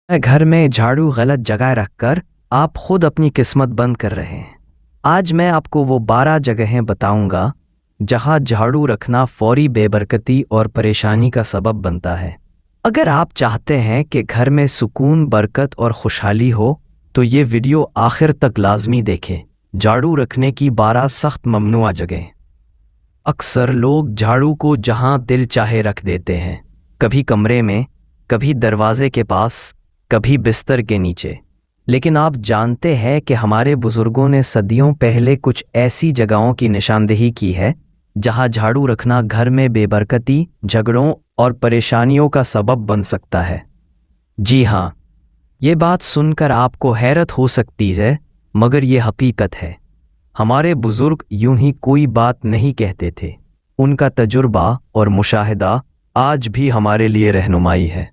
घर में झाड़ू गलत जगह रखकर आप खुद अपनी किस्मत बंद कर रहे हैं। आज मैं आपको वो 12 जगहें बताऊंगा जहां झाड़ू रखना फौरी बेबरकती और परेशानी का सबब बनता है। अगर आप चाहते हैं कि घर में सुकून, बरकत और खुशहाली हो तो ये वीडियो आखिर तक लाजमी देखें। झाड़ू रखने की 12 सख्त ममनुआ जगहें। अक्सर लोग झाड़ू को जहां दिल चाहे रख देते हैं, कभी कमरे में, कभी दरवाजे के पास, कभी बिस्तर के नीचे। लेकिन आप जानते हैं कि हमारे बुजुर्गों ने सदियों पहले कुछ ऐसी जगहों की निशानदेही की है जहां झाड़ू रखना घर में बेबरकती, झगड़ों और परेशानियों का सबब बन सकता है। जी हाँ, ये बात सुनकर आपको हैरत हो सकती है, मगर ये हकीकत है। हमारे बुजुर्ग यूं ही कोई बात नहीं कहते थे। उनका तजुर्बा और मुशाहिदा आज भी हमारे लिए रहनुमाई है।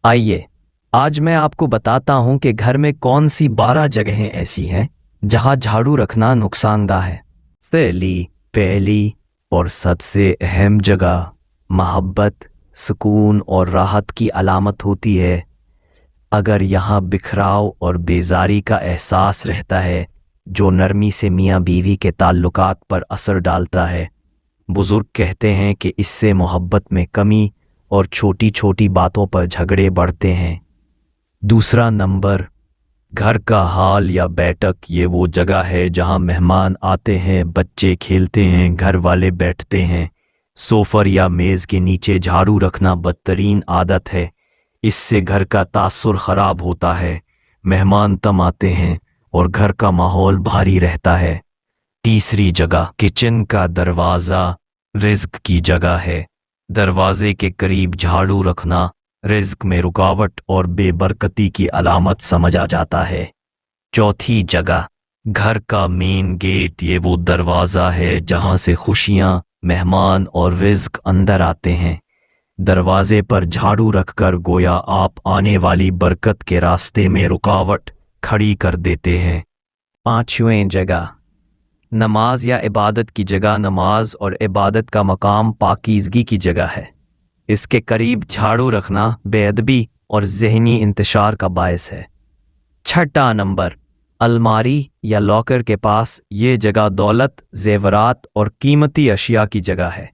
आइए, आज मैं आपको बताता हूं कि घर में कौन सी 12 जगहें ऐसी हैं जहां झाड़ू रखना नुकसानदा है। पहली और सबसे अहम जगह मोहब्बत, सुकून और राहत की अलामत होती है। अगर यहाँ बिखराव और बेजारी का एहसास रहता है जो नरमी से मियाँ बीवी के ताल्लुकात पर असर डालता है। बुजुर्ग कहते हैं कि इससे मोहब्बत में कमी और छोटी छोटी बातों पर झगड़े बढ़ते हैं। दूसरा नंबर, घर का हॉल या बैठक। ये वो जगह है जहां मेहमान आते हैं, बच्चे खेलते हैं, घर वाले बैठते हैं। सोफर या मेज़ के नीचे झाड़ू रखना बदतरीन आदत है। इससे घर का तासुर खराब होता है, मेहमान तम आते हैं और घर का माहौल भारी रहता है। तीसरी जगह, किचन का दरवाज़ा रिज्क की जगह है। दरवाजे के करीब झाड़ू रखना रिज्क में रुकावट और बेबरकती की अलामत समझा जाता है। चौथी जगह, घर का मेन गेट। ये वो दरवाज़ा है जहां से खुशियां, मेहमान और रिज्क अंदर आते हैं। दरवाजे पर झाड़ू रखकर गोया आप आने वाली बरकत के रास्ते में रुकावट खड़ी कर देते हैं। पांचवें जगह, नमाज या इबादत की जगह। नमाज और इबादत का मकाम पाकीज़गी की जगह है। इसके करीब झाड़ू रखना बेअदबी और ज़हनी इंतशार का बायस है। छठा नंबर, अलमारी या लॉकर के पास। ये जगह दौलत, जेवरात और कीमती अशिया की जगह है।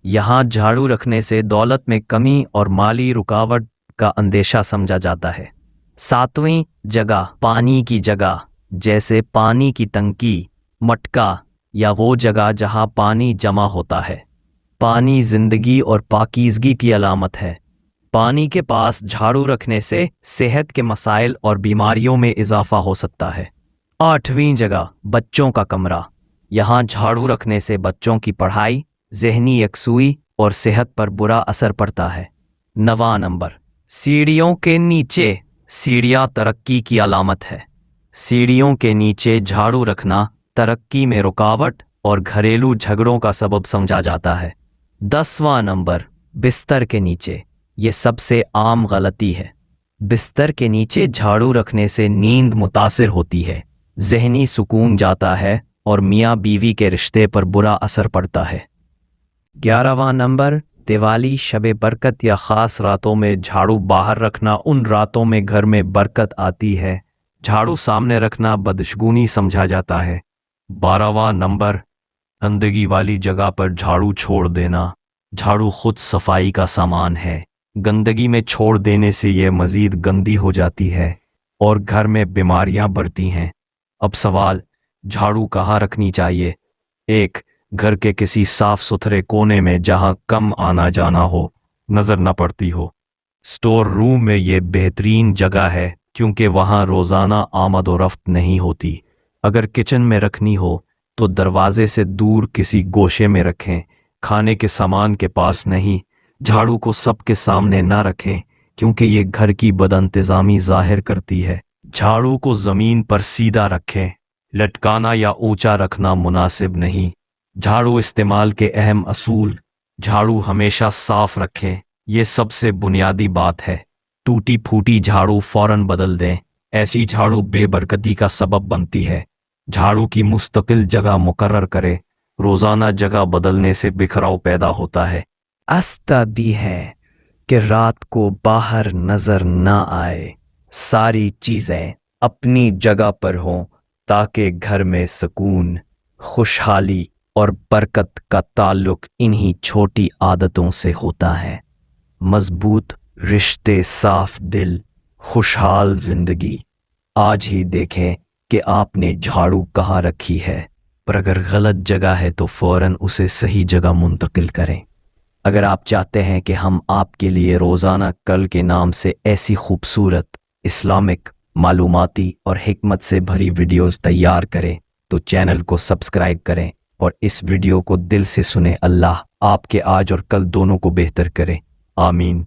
यहाँ झाड़ू रखने से दौलत में कमी और माली रुकावट का अंदेशा समझा जाता है। सातवीं जगह, पानी की जगह, जैसे पानी की टंकी, मटका या वो जगह जहाँ पानी जमा होता है। पानी जिंदगी और पाकीज़गी की अलामत है। पानी के पास झाड़ू रखने से सेहत के मसाइल और बीमारियों में इजाफा हो सकता है। आठवीं जगह, बच्चों का कमरा। यहाँ झाड़ू रखने से बच्चों की पढ़ाई, ज़हनी यकसुई और सेहत पर बुरा असर पड़ता है। नवां नंबर, सीढ़ियों के नीचे। सीढ़ियाँ तरक्की की अलामत है। सीढ़ियों के नीचे झाड़ू रखना तरक्की में रुकावट और घरेलू झगड़ों का सबब समझा जाता है। 10वां नंबर, बिस्तर के नीचे। ये सबसे आम गलती है। बिस्तर के नीचे झाड़ू रखने से नींद मुतासिर होती है, ज़हनी सुकून जाता है और मियाँ बीवी के रिश्ते पर बुरा असर पड़ता है। 11वां नंबर, दिवाली, शबे बरकत या ख़ास रातों में झाड़ू बाहर रखना। उन रातों में घर में बरकत आती है। झाड़ू सामने रखना बदशगुनी समझा जाता है। 12वां नंबर, गंदगी वाली जगह पर झाड़ू छोड़ देना। झाड़ू खुद सफाई का सामान है। गंदगी में छोड़ देने से यह मज़ीद गंदी हो जाती है और घर में बीमारियां बढ़ती हैं। अब सवाल, झाड़ू कहाँ रखनी चाहिए? 1. घर के किसी साफ सुथरे कोने में जहां कम आना जाना हो, नज़र न पड़ती हो। स्टोर रूम में ये बेहतरीन जगह है क्योंकि वहां रोज़ाना आमद व रफ्त नहीं होती। अगर किचन में रखनी हो तो दरवाजे से दूर किसी गोशे में रखें, खाने के सामान के पास नहीं। झाड़ू को सबके सामने ना रखें क्योंकि ये घर की बदइंतज़ामी ज़ाहिर करती है। झाड़ू को ज़मीन पर सीधा रखें, लटकाना या ऊंचा रखना मुनासिब नहीं। झाड़ू इस्तेमाल के अहम असूल। झाड़ू हमेशा साफ रखें, ये सबसे बुनियादी बात है। टूटी फूटी झाड़ू फौरन बदल दें, ऐसी झाड़ू बेबरकती का सबब बनती है। झाड़ू की मुस्तकिल जगह मुकर्रर करें, रोज़ाना जगह बदलने से बिखराव पैदा होता है। आस्था भी है कि रात को बाहर नजर न आए, सारी चीज़ें अपनी जगह पर हों ताकि घर में सुकून, खुशहाली और बरकत का ताल्लुक इन्हीं छोटी आदतों से होता है। मजबूत रिश्ते, साफ दिल, खुशहाल जिंदगी। आज ही देखें कि आपने झाड़ू कहाँ रखी है, पर अगर गलत जगह है तो फौरन उसे सही जगह मुंतकिल करें। अगर आप चाहते हैं कि हम आपके लिए रोज़ाना कल के नाम से ऐसी खूबसूरत इस्लामिक मालूमाती और हिकमत से भरी वीडियोस तैयार करें तो चैनल को सब्सक्राइब करें और इस वीडियो को दिल से सुने। अल्लाह आपके आज और कल दोनों को बेहतर करे। आमीन।